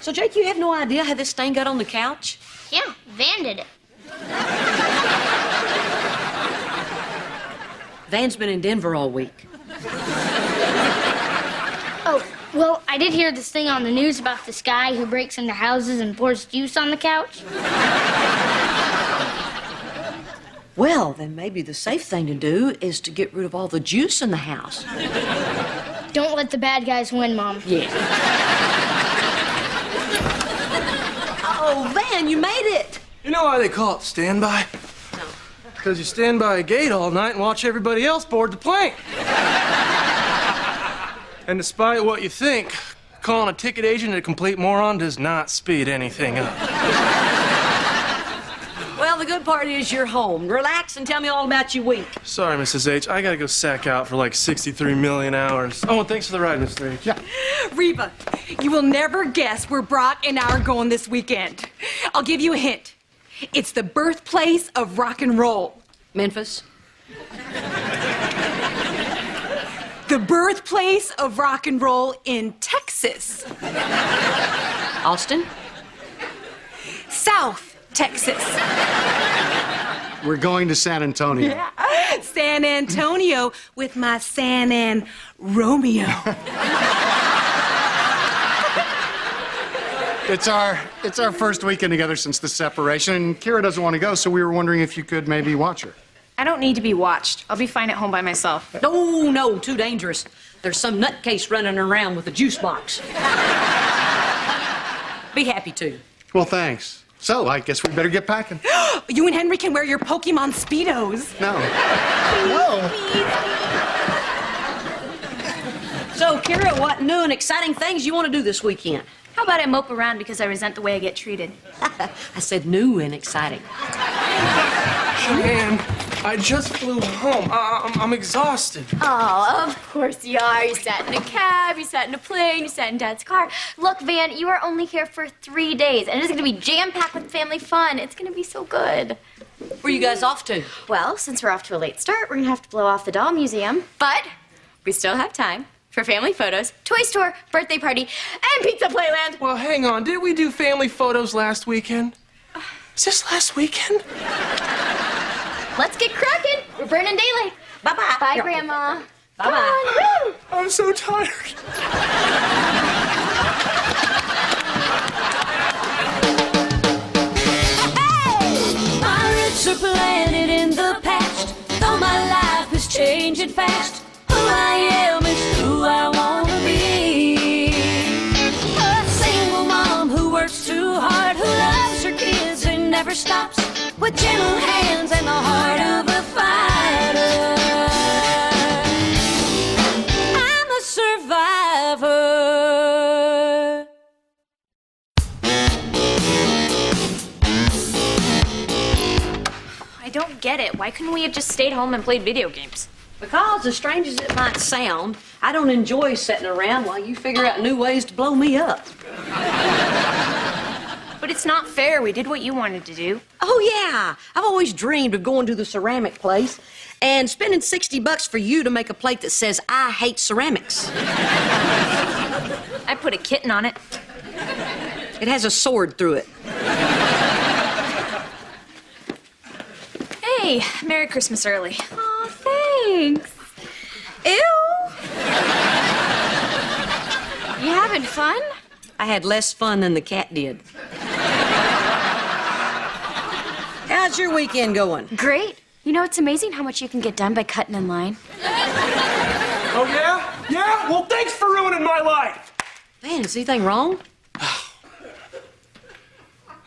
So, Jake, you have no idea how this stain got on the couch? Yeah, Van did it. Van's been in Denver all week. Oh, well, I did hear this thing on the news about this guy who breaks into houses and pours juice on the couch. Well, then maybe the safe thing to do is to get rid of all the juice in the house. Don't let the bad guys win, Mom. Yeah. Oh, Van, you made it. You know why they call it standby? No. Because you stand by a gate all night and watch everybody else board the plane. And despite what you think, calling a ticket agent a complete moron does not speed anything up. Well, the good part is you're home. Relax and tell me all about your week. Sorry, Mrs. H. I gotta go sack out for like 63 million hours. Oh, and thanks for the ride, Mr. H. Yeah. Reba, you will never guess where Brock and I are going this weekend. I'll give you a hint. It's the birthplace of rock and roll. Memphis? The birthplace of rock and roll in Texas. Austin? South Texas. We're going to San Antonio. Yeah. San Antonio with my San An Romeo. It's our first weekend together since the separation, and Kira doesn't want to go, so we were wondering if you could maybe watch her. I don't need to be watched. I'll be fine at home by myself. No, too dangerous. There's some nutcase running around with a juice box. Be happy to. Well, thanks. So, I guess we better get packing. You and Henry can wear your Pokemon Speedos. No. So, Kira, what new and exciting things you want to do this weekend? How about I mope around because I resent the way I get treated? I said new and exciting. Cheyenne, I just flew home. I'm exhausted. Oh, of course you are. You sat in a cab, you sat in a plane, you sat in Dad's car. Look, Van, you are only here for 3 days, and it's going to be jam-packed with family fun. It's going to be so good. Where you guys off to? Well, since we're off to a late start, we're going to have to blow off the doll museum. But we still have time for family photos, toy store, birthday party, and pizza playland. Well, hang on. Didn't we do family photos last weekend? Is this last weekend? Let's get cracking. We're burning daylight. Bye-bye. Bye, Grandma. Bye-bye. I'm so tired. My roots are planted in the past, though my life is changing fast. Who I am is who I want to be. A single mom who works too hard, who loves her kids and never stops, with gentle hands and the heart of a fighter. I'm a survivor. I don't get it. Why couldn't we have just stayed home and played video games? Because, as strange as it might sound, I don't enjoy sitting around while you figure out new ways to blow me up. But it's not fair. We did what you wanted to do. Oh, yeah. I've always dreamed of going to the ceramic place and spending $60 for you to make a plate that says, I hate ceramics. I put a kitten on it. It has a sword through it. Hey, Merry Christmas early. Oh, thanks. Ew. You having fun? I had less fun than the cat did. How's your weekend going? Great. You know, it's amazing how much you can get done by cutting in line. Oh, yeah? Yeah? Well, thanks for ruining my life. Man, is anything wrong? I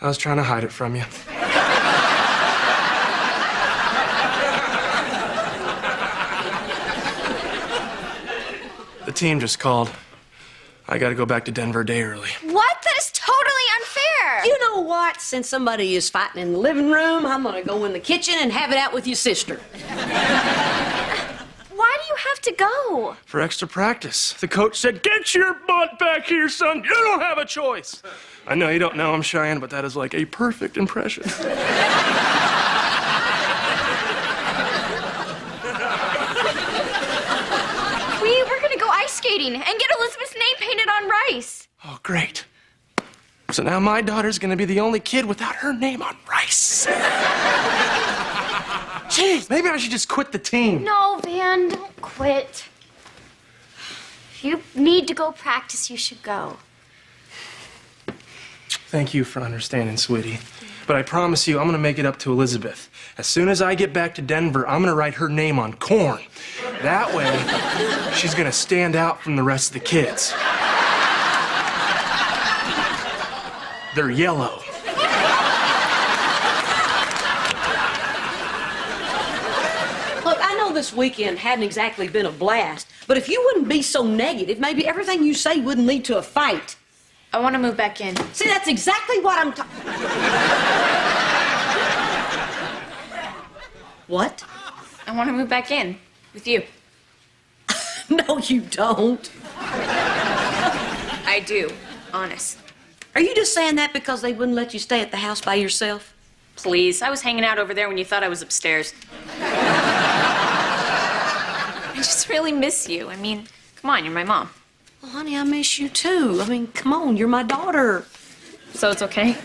was trying to hide it from you. The team just called. I gotta go back to Denver a day early. What? That is totally unfair. You know what? Since somebody is fighting in the living room, I'm gonna go in the kitchen and have it out with your sister. Why do you have to go? For extra practice. The coach said, get your butt back here, son. You don't have a choice. I know you don't know I'm Cheyenne, but that is like a perfect impression. We're gonna go ice skating and get Elizabeth's name painted on rice. Oh, great. So now my daughter's gonna be the only kid without her name on rice. Jeez, maybe I should just quit the team. No, Van, don't quit. If you need to go practice, you should go. Thank you for understanding, sweetie. But I promise you, I'm gonna make it up to Elizabeth. As soon as I get back to Denver, I'm gonna write her name on corn. That way, she's gonna stand out from the rest of the kids. They're yellow. Look, I know this weekend hadn't exactly been a blast, but if you wouldn't be so negative, maybe everything you say wouldn't lead to a fight. I want to move back in. See, that's exactly what I'm talking. What? I want to move back in with you. No, you don't. I do, honest. Are you just saying that because they wouldn't let you stay at the house by yourself? Please, I was hanging out over there when you thought I was upstairs. I just really miss you. I mean, come on, you're my mom. Well, honey, I miss you too. I mean, come on, you're my daughter. So it's okay?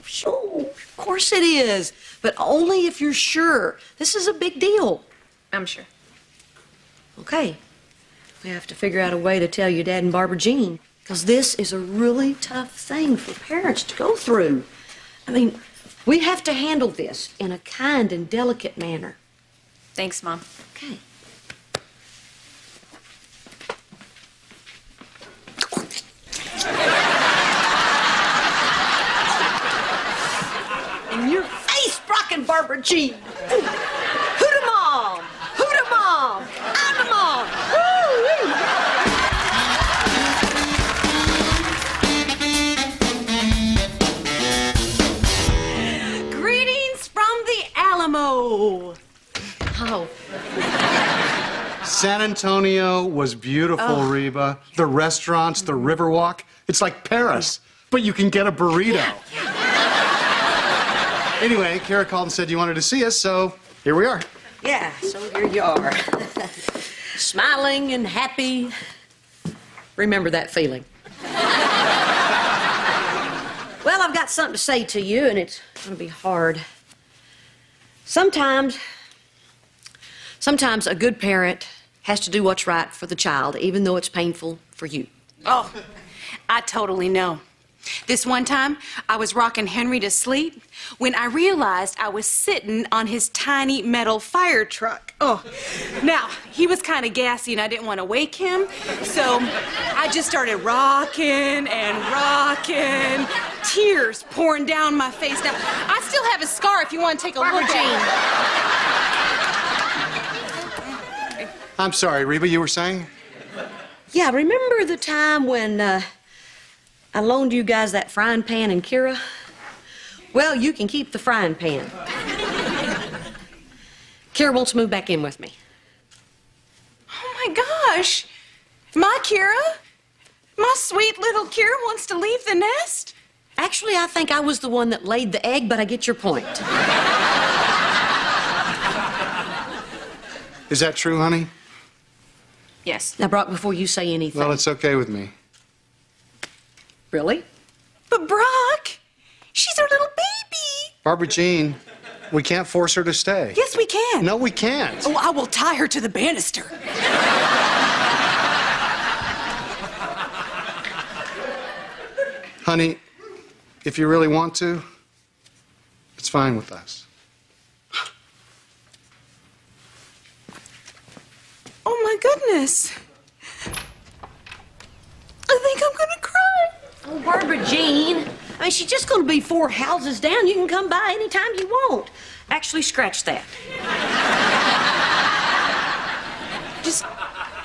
Sure, of course it is. But only if you're sure. This is a big deal. I'm sure. Okay. We have to figure out a way to tell your dad and Barbara Jean, because this is a really tough thing for parents to go through. I mean, we have to handle this in a kind and delicate manner. Thanks, Mom. Okay. In your face, Brock and Barbara Jean. Who da mom? Who da mom? I'm the mom. Woo-wee. Greetings from the Alamo. Oh, San Antonio was beautiful, Reba. The restaurants, the Riverwalk. It's like Paris, but you can get a burrito. Anyway, Kara called and said you wanted to see us, so here we are. yeah, so here you are. Smiling and happy. Remember that feeling. Well, I've got something to say to you, and it's going to be hard. Sometimes a good parent has to do what's right for the child, even though it's painful for you. Oh, I totally know. This one time, I was rocking Henry to sleep when I realized I was sitting on his tiny metal fire truck. Oh, now, he was kind of gassy and I didn't want to wake him, so I just started rocking and rocking, tears pouring down my face. Now, I still have a scar if you want to take a look at it. I'm sorry, Reba, you were saying? Yeah, remember the time when I loaned you guys that frying pan and Kira? Well, you can keep the frying pan. Kira wants to move back in with me. Oh my gosh! My Kira? My sweet little Kira wants to leave the nest? Actually, I think I was the one that laid the egg, but I get your point. Is that true, honey? Yes. Now, Brock, before you say anything. Well, it's okay with me. Really? But Brock, she's our little baby. Barbara Jean, we can't force her to stay. Yes, we can. No, we can't. Oh, I will tie her to the banister. Honey, if you really want to, it's fine with us. Oh my goodness. I think I'm gonna cry. Oh, Barbara Jean. I mean, she's just going to be 4 houses down. You can come by anytime you want. Actually, scratch that. Just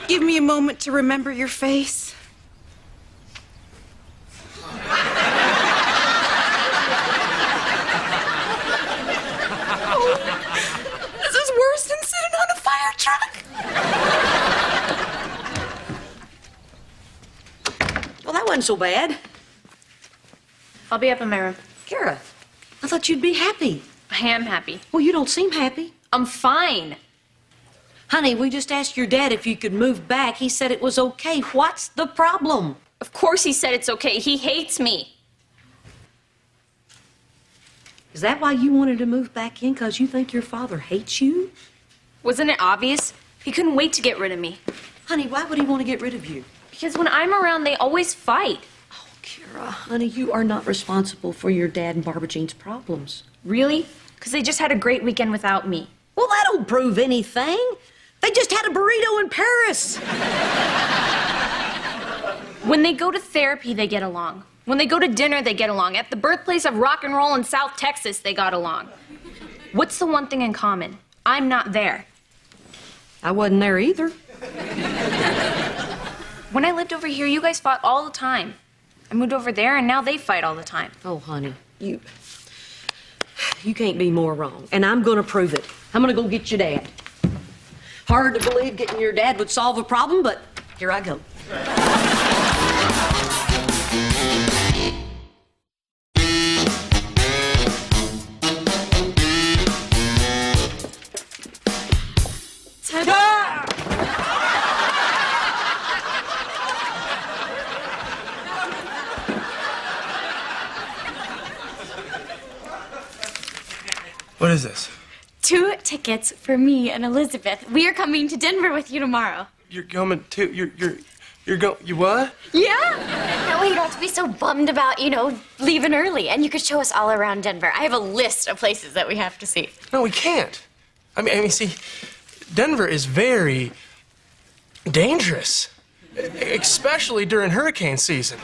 give me a moment to remember your face. Oh, this is worse than sitting on a fire truck. Well, that wasn't so bad. I'll be up in my room. Kara, I thought you'd be happy. I am happy. Well, you don't seem happy. I'm fine. Honey, we just asked your dad if you could move back. He said it was okay. What's the problem? Of course he said it's okay. He hates me. Is that why you wanted to move back in? Because you think your father hates you? Wasn't it obvious? He couldn't wait to get rid of me. Honey, why would he want to get rid of you? Because when I'm around, they always fight. Oh, Kira, honey, you are not responsible for your dad and Barbara Jean's problems. Really? Because they just had a great weekend without me. Well, that don't prove anything. They just had a burrito in Paris. When they go to therapy, they get along. When they go to dinner, they get along. At the birthplace of rock and roll in South Texas, they got along. What's the one thing in common? I'm not there. I wasn't there either. When I lived over here, you guys fought all the time. I moved over there, and now they fight all the time. Oh, honey, you can't be more wrong. And I'm gonna prove it. I'm gonna go get your dad. Hard to believe getting your dad would solve a problem, but here I go. What is this? 2 tickets for me and Elizabeth. We are coming to Denver with you tomorrow. You're coming too. You what? Yeah? That way you don't have to be so bummed about, leaving early. And you could show us all around Denver. I have a list of places that we have to see. No, we can't. I mean, see, Denver is very dangerous, especially during hurricane season.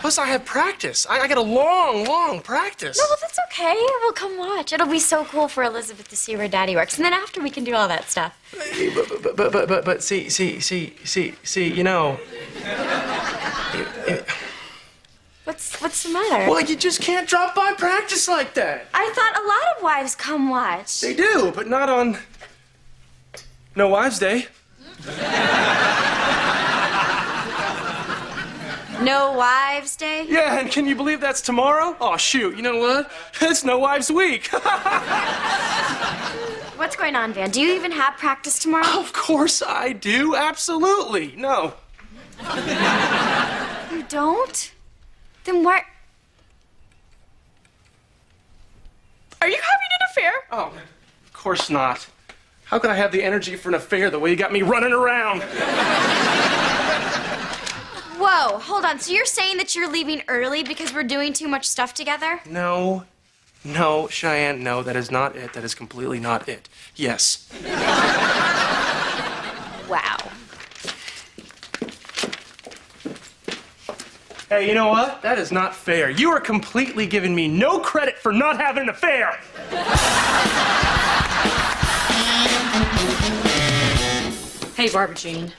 Plus, I have practice. I got a long practice. No, well, that's okay. We'll come watch. It'll be so cool for Elizabeth to see where Daddy works. And then after, we can do all that stuff. But see, What's the matter? Well, you just can't drop by practice like that. I thought a lot of wives come watch. They do, but not on No Wives Day. No Wives Day? Yeah, and can you believe that's tomorrow? Oh, shoot, you know what? It's No Wives Week. What's going on, Van? Do you even have practice tomorrow? Of course I do, absolutely. No. You don't? Then why... Are you having an affair? Oh, of course not. How could I have the energy for an affair the way you got me running around? Whoa, hold on. So you're saying that you're leaving early because we're doing too much stuff together? No, Cheyenne, no, that is not it. That is completely not it. Yes. Wow. Hey, you know what? That is not fair. You are completely giving me no credit for not having an affair. Hey, Barbara Jean.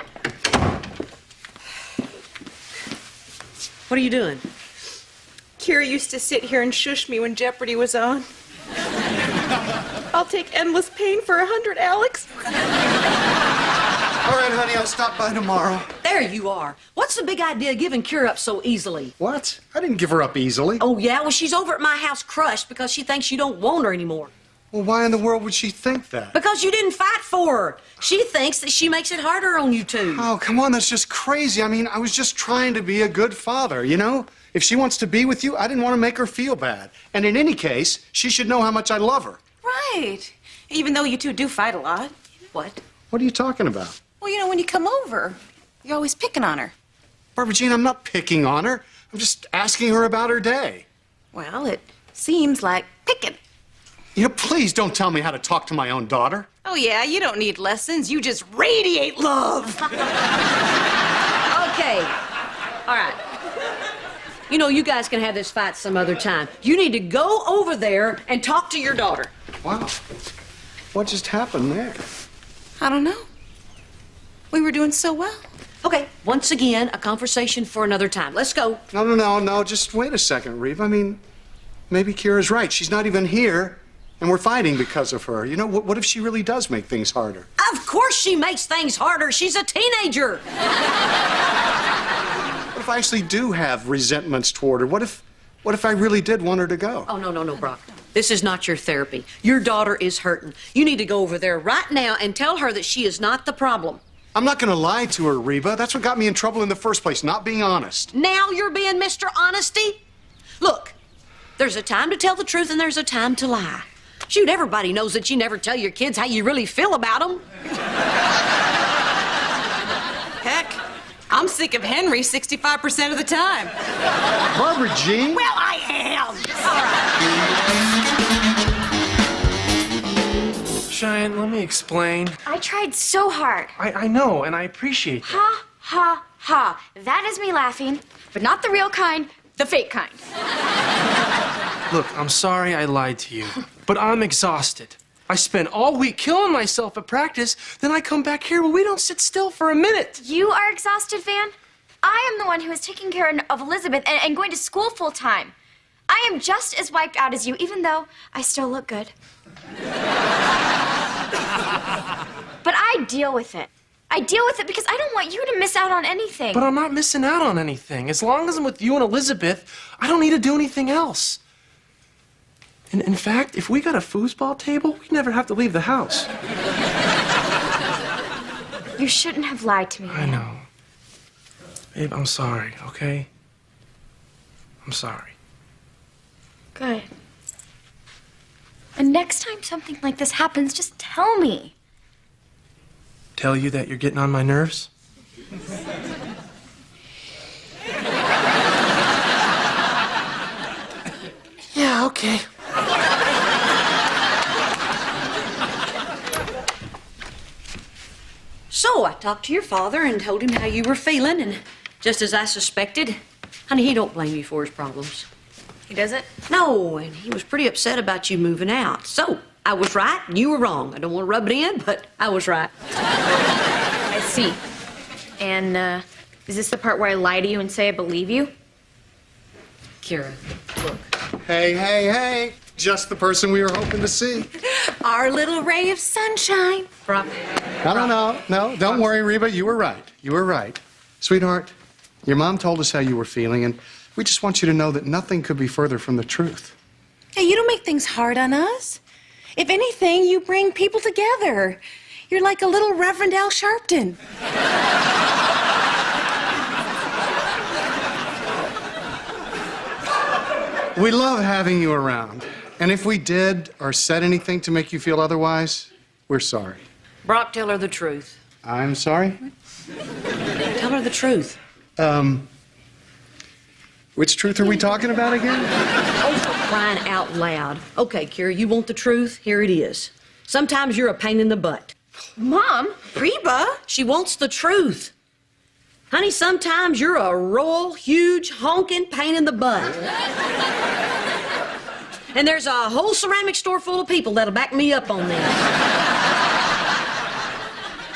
What are you doing? Kira used to sit here and shush me when Jeopardy was on. I'll take endless pain for 100, Alex. All right, honey, I'll stop by tomorrow. There you are. What's the big idea of giving Kira up so easily? What? I didn't give her up easily. Oh, yeah? Well, she's over at my house crushed because she thinks you don't want her anymore. Well, why in the world would she think that? Because you didn't fight for her. She thinks that she makes it harder on you two. Oh, come on, that's just crazy. I mean, I was just trying to be a good father, you know? If she wants to be with you, I didn't want to make her feel bad. And in any case, she should know how much I love her. Right. Even though you two do fight a lot. What? What are you talking about? Well, when you come over, you're always picking on her. Barbara Jean, I'm not picking on her. I'm just asking her about her day. Well, it seems like picking. You know, please don't tell me how to talk to my own daughter. Oh, yeah, you don't need lessons. You just radiate love. Okay. All right. You know, you guys can have this fight some other time. You need to go over there and talk to your daughter. Wow. What just happened there? I don't know. We were doing so well. Okay, once again, a conversation for another time. Let's go. No. Just wait a second, Reba. I mean, maybe Kira's right. She's not even here, and we're fighting because of her. You know, what if she really does make things harder? Of course she makes things harder. She's a teenager. What if I actually do have resentments toward her? What if I really did want her to go? Oh, no, Brock. This is not your therapy. Your daughter is hurting. You need to go over there right now and tell her that she is not the problem. I'm not going to lie to her, Reba. That's what got me in trouble in the first place, not being honest. Now you're being Mr. Honesty? Look, there's a time to tell the truth and there's a time to lie. Shoot, everybody knows that you never tell your kids how you really feel about them. Heck, I'm sick of Henry 65% of the time. Barbara Jean? Well, I am. Cheyenne, let me explain. I tried so hard. I know, and I appreciate that. Ha, ha, ha. That is me laughing, but not the real kind, the fake kind. Look, I'm sorry I lied to you, but I'm exhausted. I spend all week killing myself at practice, then I come back here, but we don't sit still for a minute. You are exhausted, Van? I am the one who is taking care of Elizabeth and going to school full time. I am just as wiped out as you, even though I still look good. But I deal with it. I deal with it because I don't want you to miss out on anything. But I'm not missing out on anything. As long as I'm with you and Elizabeth, I don't need to do anything else. And in fact, if we got a foosball table, we'd never have to leave the house. You shouldn't have lied to me. I know. Babe, I'm sorry, okay? I'm sorry. Good. And next time something like this happens, just tell me. Tell you that you're getting on my nerves? Yeah, okay. So I talked to your father and told him how you were feeling, and just as I suspected, honey, he don't blame you for his problems. He doesn't? No, and he was pretty upset about you moving out. So I was right and you were wrong. I don't want to rub it in, but I was right. I see. And, is this the part where I lie to you and say I believe you? Kira, look. Hey. Just the person we were hoping to see. Our little ray of sunshine. Brock. No, don't worry, Reba. You were right. Sweetheart, your mom told us how you were feeling, and we just want you to know that nothing could be further from the truth. Hey, you don't make things hard on us. If anything, you bring people together. You're like a little Reverend Al Sharpton. We love having you around. And if we did or said anything to make you feel otherwise, we're sorry. Brock, tell her the truth. I'm sorry? Tell her the truth. Which truth are we talking about again? Oh, for crying out loud. Okay, Kira, you want the truth? Here it is. Sometimes you're a pain in the butt. Mom? Reba? She wants the truth. Honey, sometimes you're a royal, huge, honking pain in the butt. And there's a whole ceramic store full of people that'll back me up on this.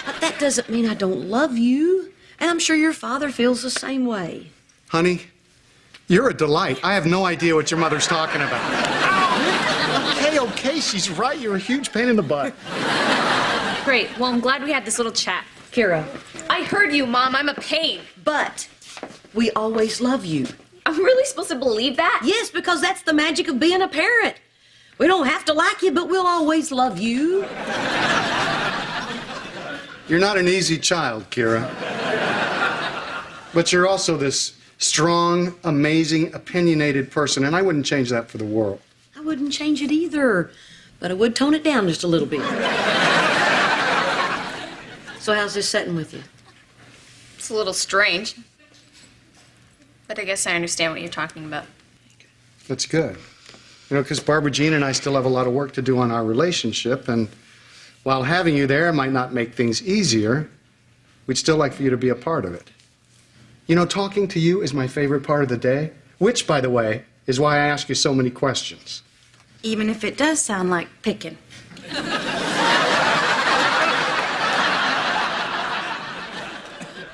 But that doesn't mean I don't love you. And I'm sure your father feels the same way. Honey, you're a delight. I have no idea what your mother's talking about. Okay, she's right. You're a huge pain in the butt. Great. Well, I'm glad we had this little chat. Kira, I heard you, Mom. I'm a pain. but we always love you. I'm really supposed to believe that? Yes, because that's the magic of being a parent. We don't have to like you, but we'll always love you. You're not an easy child, Kira. But you're also this strong, amazing, opinionated person, and I wouldn't change that for the world. I wouldn't change it either, but I would tone it down just a little bit. So how's this setting with you? It's a little strange. But I guess I understand what you're talking about. That's good. You know, because Barbara Jean and I still have a lot of work to do on our relationship, and while having you there might not make things easier, we'd still like for you to be a part of it. You know, talking to you is my favorite part of the day, which, by the way, is why I ask you so many questions. Even if it does sound like picking.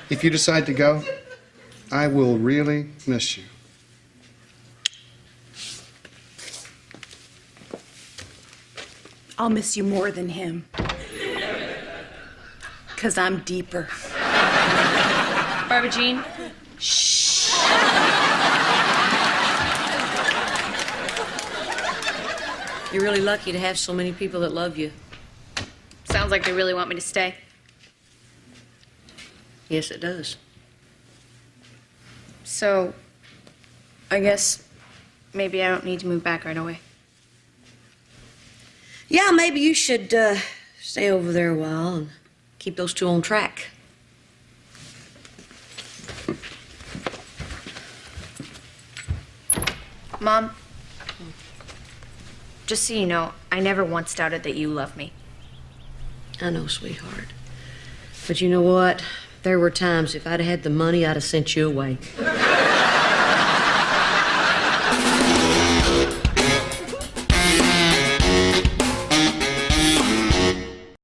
If you decide to go, I will really miss you. I'll miss you more than him. 'Cause I'm deeper. Barbara Jean? You're really lucky to have so many people that love you. Sounds like they really want me to stay. Yes, it does. So, I guess maybe I don't need to move back right away. Yeah, maybe you should stay over there a while and keep those two on track. Mom, just so you know, I never once doubted that you love me. I know, sweetheart. But you know what? There were times if I'd had the money, I'd have sent you away.